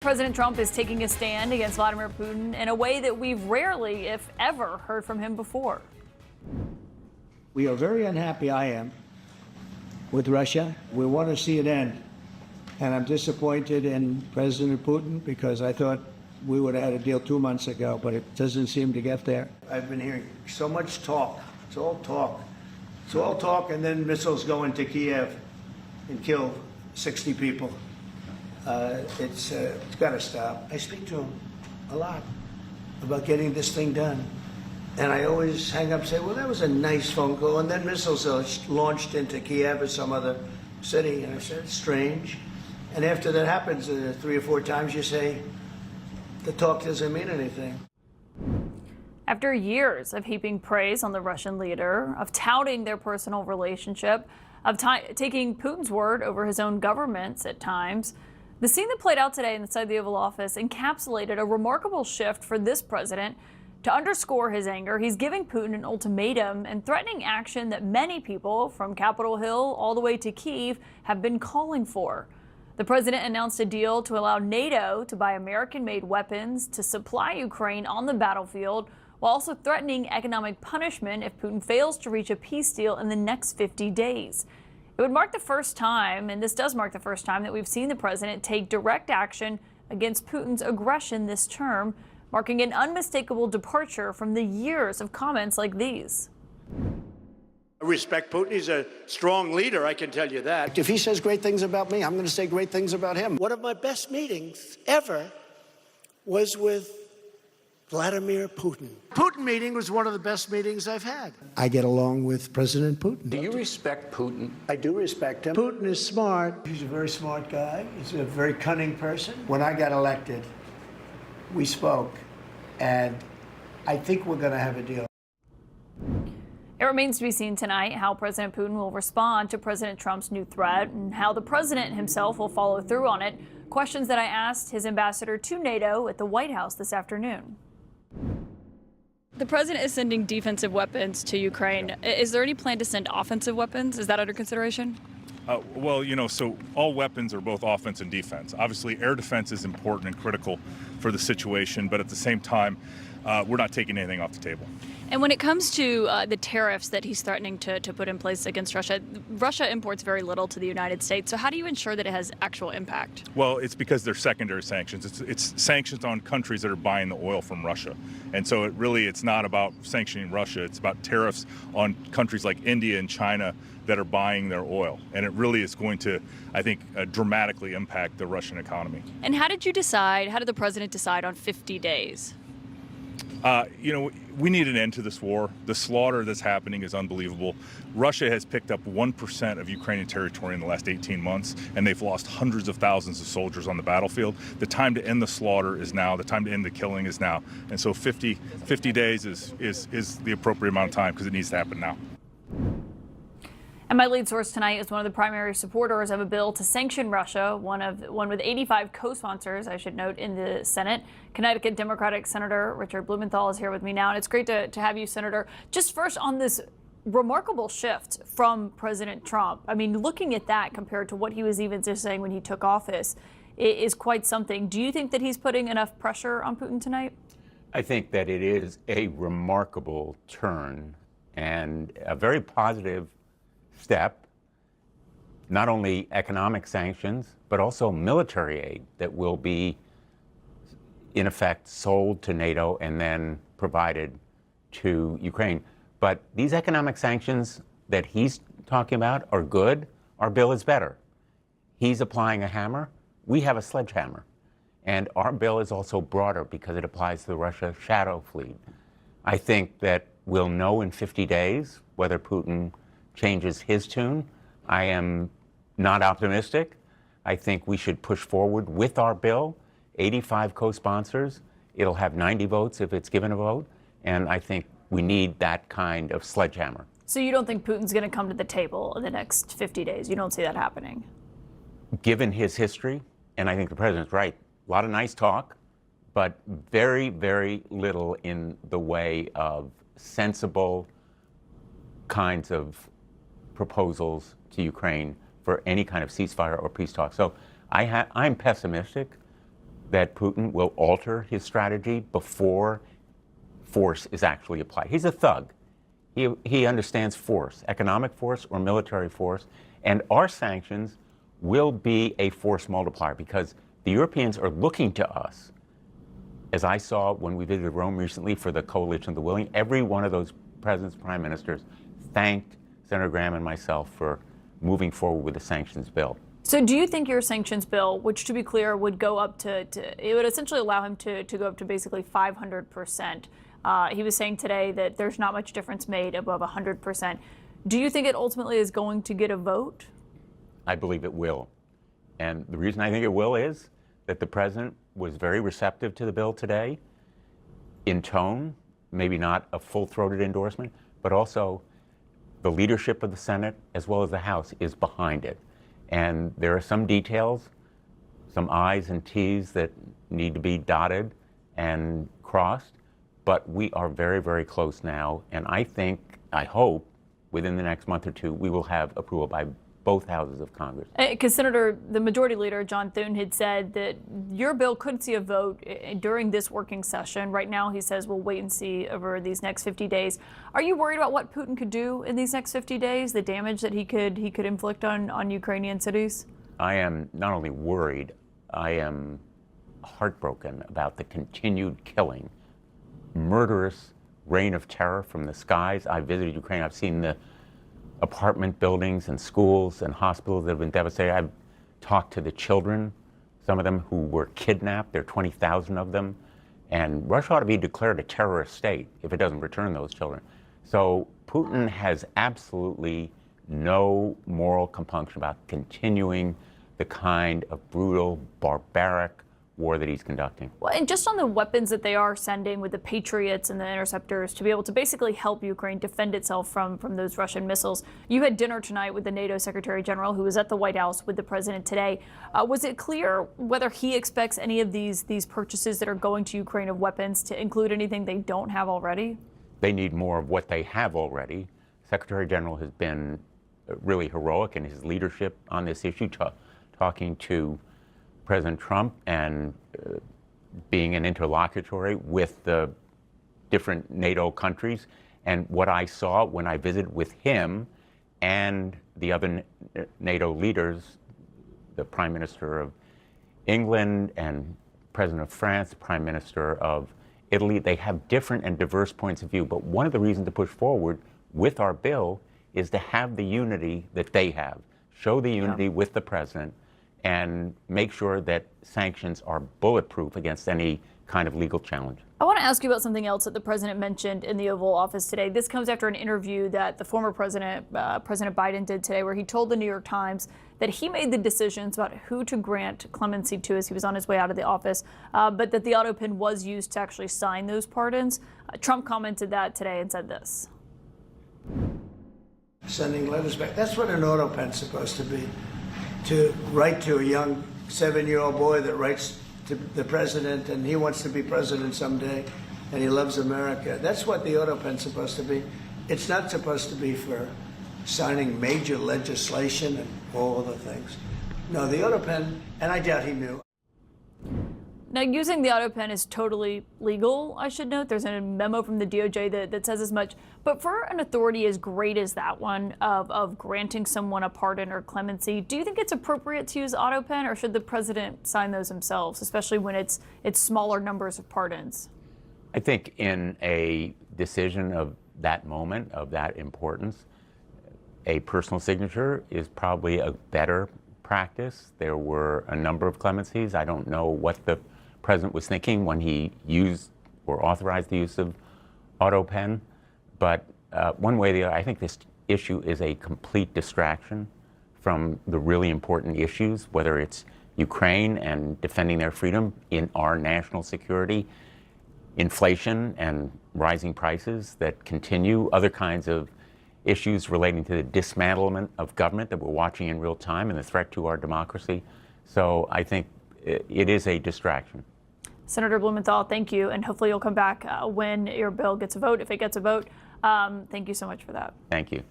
President Trump is taking a stand against Vladimir Putin in a way that we've rarely, if ever, heard from him before. We are very unhappy, I am, with Russia. We want to see it end. And I'm disappointed in President Putin because I thought we would have had a deal 2 months ago, but it doesn't seem to get there. I've been hearing so much talk. It's all talk. It's all talk, and then missiles go into Kiev and kill 60 people. It's got to stop. I speak to him a lot about getting this thing done. And I always hang up and say, well, that was a nice phone call. And then missiles are launched into Kiev or some other city. And I said, it's strange. And after that happens 3 or 4 times, you say, the talk doesn't mean anything. After years of heaping praise on the Russian leader, of touting their personal relationship, of taking Putin's word over his own government's at times, the scene that played out today inside the Oval Office encapsulated a remarkable shift for this president. To underscore his anger, he's giving Putin an ultimatum and threatening action that many people, from Capitol Hill all the way to Kyiv, have been calling for. The president announced a deal to allow NATO to buy American-made weapons to supply Ukraine on the battlefield, while also threatening economic punishment if Putin fails to reach a peace deal in the next 50 days. It would mark the first time, and this does mark the first time, that we've seen the president take direct action against Putin's aggression this term, marking an unmistakable departure from the years of comments like these. I respect Putin. He's a strong leader, I can tell you that. If he says great things about me, I'm going to say great things about him. One of my best meetings ever was with Vladimir Putin. Putin meeting was one of the best meetings I've had. I get along with President Putin. Do you respect Putin? I do respect him. Putin is smart. He's a very smart guy. He's a very cunning person. When I got elected, we spoke, and I think we're going to have a deal. It remains to be seen tonight how President Putin will respond to President Trump's new threat and how the president himself will follow through on it. Questions that I asked his ambassador to NATO at the White House this afternoon. The president is sending defensive weapons to Ukraine. Is there any plan to send offensive weapons? Is that under consideration? Well, so all weapons are both offense and defense. Obviously, air defense is important and critical for the situation, but at the same time, we're not taking anything off the table. And when it comes to the tariffs that he's threatening to put in place against Russia, Russia imports very little to the United States. So how do you ensure that it has actual impact? Well, it's because they're secondary sanctions. It's sanctions on countries that are buying the oil from Russia. And so it's not about sanctioning Russia. It's about tariffs on countries like India and China that are buying their oil. And it really is going to, I think, dramatically impact the Russian economy. And how did the president decide on 50 days? We need an end to this war. The slaughter that's happening is unbelievable. Russia has picked up 1% of Ukrainian territory in the last 18 months, and they've lost hundreds of thousands of soldiers on the battlefield. The time to end the slaughter is now. The time to end the killing is now. And so 50 days is the appropriate amount of time because it needs to happen now. And my lead source tonight is one of the primary supporters of a bill to sanction Russia, one with 85 co-sponsors, I should note, in the Senate. Connecticut Democratic Senator Richard Blumenthal is here with me now, and it's great to have you, Senator. Just first on this remarkable shift from President Trump. I mean, looking at that compared to what he was even just saying when he took office, it is quite something. Do you think that he's putting enough pressure on Putin tonight? I think that it is a remarkable turn and a very positive step, not only economic sanctions, but also military aid that will be, in effect, sold to NATO and then provided to Ukraine. But these economic sanctions that he's talking about are good. Our bill is better. He's applying a hammer. We have a sledgehammer. And our bill is also broader because it applies to the Russia shadow fleet. I think that we'll know in 50 days whether Putin changes his tune. I am not optimistic. I think we should push forward with our bill. 85 co-sponsors. It'll have 90 votes if it's given a vote. And I think we need that kind of sledgehammer. So you don't think Putin's going to come to the table in the next 50 days? You don't see that happening? Given his history, and I think the president's right, a lot of nice talk, but very, very little in the way of sensible kinds of proposals to Ukraine for any kind of ceasefire or peace talk. So I'm pessimistic, that Putin will alter his strategy before force is actually applied. He's a thug. He understands force, economic force or military force, and our sanctions will be a force multiplier because the Europeans are looking to us. As I saw when we visited Rome recently for the Coalition of the Willing, every one of those presidents, prime ministers, thanked Senator Graham and myself for moving forward with the sanctions bill. So do you think your sanctions bill, which to be clear would go up to it would essentially allow him to go up to basically 500%? He was saying today that there's not much difference made above 100%. Do you think it ultimately is going to get a vote? I believe it will. And the reason I think it will is that the president was very receptive to the bill today in tone, maybe not a full-throated endorsement, but also the leadership of the Senate as well as the House is behind it. And there are some details, some I's and T's that need to be dotted and crossed, but we are very, very close now. And I hope, within the next month or two, we will have approval by both houses of Congress. Because the majority leader, John Thune, had said that your bill could see a vote during this working session. Right now, he says we'll wait and see over these next 50 days. Are you worried about what Putin could do in these next 50 days, the damage that he could inflict on Ukrainian cities? I am not only worried, I am heartbroken about the continued killing, murderous reign of terror from the skies. I visited Ukraine. I've seen the apartment buildings and schools and hospitals that have been devastated. I've talked to the children, some of them who were kidnapped. There are 20,000 of them. And Russia ought to be declared a terrorist state if it doesn't return those children. So Putin has absolutely no moral compunction about continuing the kind of brutal, barbaric war that he's conducting. Well, and just on the weapons that they are sending with the Patriots and the interceptors to be able to basically help Ukraine defend itself from those Russian missiles. You had dinner tonight with the NATO Secretary General, who was at the White House with the president today. Was it clear whether he expects any of these purchases that are going to Ukraine of weapons to include anything they don't have already? They need more of what they have already. Secretary General has been really heroic in his leadership on this issue, talking to President Trump and being an interlocutory with the different NATO countries. And what I saw when I visited with him and the other NATO leaders, the Prime Minister of England and President of France, Prime Minister of Italy, they have different and diverse points of view. But one of the reasons to push forward with our bill is to have the unity that they have, show the unity with the president, and make sure that sanctions are bulletproof against any kind of legal challenge. I want to ask you about something else that the president mentioned in the Oval Office today. This comes after an interview that the former president, President Biden, did today, where he told the New York Times that he made the decisions about who to grant clemency to as he was on his way out of the office, but that the auto pen was used to actually sign those pardons. Trump commented that today and said this. Sending letters back. That's what an auto pen's supposed to be. To write to a young 7-year-old boy that writes to the president and he wants to be president someday and he loves America. That's what the auto pen's supposed to be. It's not supposed to be for signing major legislation and all the things. No, the auto pen, and I doubt he knew. Now, using the auto pen is totally legal, I should note. There's a memo from the DOJ that says as much. But for an authority as great as that one of granting someone a pardon or clemency, do you think it's appropriate to use auto pen, or should the president sign those themselves, especially when it's smaller numbers of pardons? I think in a decision of that moment, of that importance, a personal signature is probably a better practice. There were a number of clemencies. I don't know what the president was thinking when he used or authorized the use of auto pen, but one way or the other, I think this issue is a complete distraction from the really important issues, whether it's Ukraine and defending their freedom, in our national security, inflation and rising prices that continue, other kinds of issues relating to the dismantlement of government that we're watching in real time and the threat to our democracy. So I think it is a distraction. Senator Blumenthal, thank you, and hopefully you'll come back when your bill gets a vote, if it gets a vote. Thank you so much for that. Thank you.